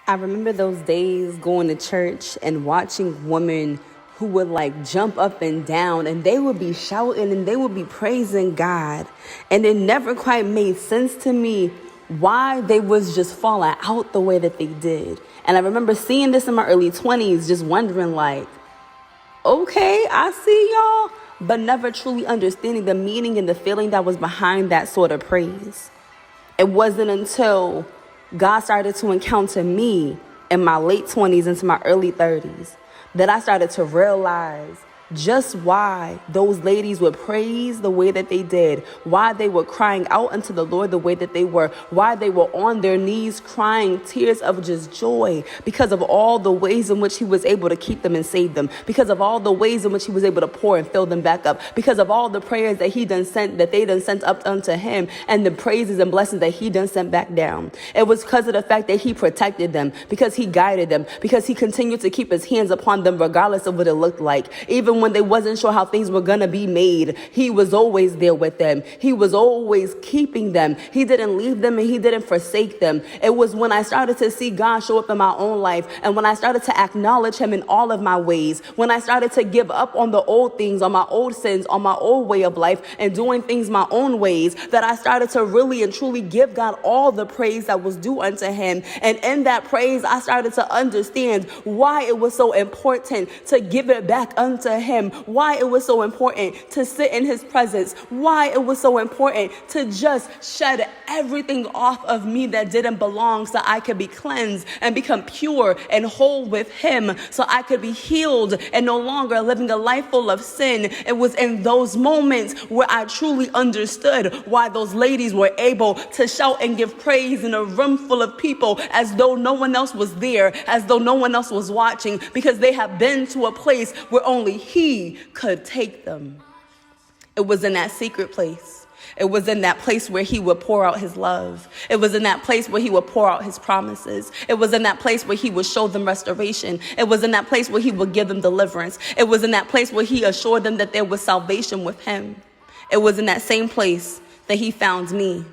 I remember those days going to church and watching women who would like jump up and down and they would be shouting and they would be praising God. And it never quite made sense to me why they was just falling out the way that they did. And I remember seeing this in my early 20s, just wondering like, okay, I see y'all, but never truly understanding the meaning and the feeling that was behind that sort of praise. It wasn't until God started to encounter me in my late 20s into my early 30s that I started to realize just why those ladies would praise the way that they did, why they were crying out unto the Lord the way that they were, why they were on their knees crying tears of just joy because of all the ways in which he was able to keep them and save them, because of all the ways in which he was able to pour and fill them back up, because of all the prayers that they done sent up unto him and the praises and blessings that he done sent back down. It was because of the fact that he protected them, because he guided them, because he continued to keep his hands upon them regardless of what it looked like. Even when they wasn't sure how things were gonna be made, he was always there with them. He was always keeping them. He didn't leave them and he didn't forsake them. It was when I started to see God show up in my own life, and when I started to acknowledge him in all of my ways, when I started to give up on the old things, on my old sins, on my old way of life, and doing things my own ways, that I started to really and truly give God all the praise that was due unto him. And in that praise, I started to understand why it was so important to give it back unto him, why it was so important to sit in his presence, why it was so important to just shed everything off of me that didn't belong so I could be cleansed and become pure and whole with him, so I could be healed and no longer living a life full of sin. It was in those moments where I truly understood why those ladies were able to shout and give praise in a room full of people as though no one else was there, as though no one else was watching, because they have been to a place where only he could take them. It was in that secret place. It was in that place where he would pour out his love. It was in that place where he would pour out his promises. It was in that place where he would show them restoration. It was in that place where he would give them deliverance. It was in that place where he assured them that there was salvation with him. It was in that same place that he found me.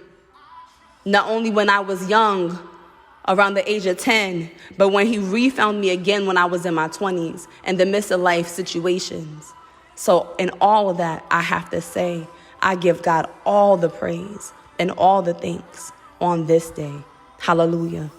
Not only when I was young, around the age of 10, but when he refound me again when I was in my 20s in the midst of life situations. So in all of that, I have to say, I give God all the praise and all the thanks on this day. Hallelujah.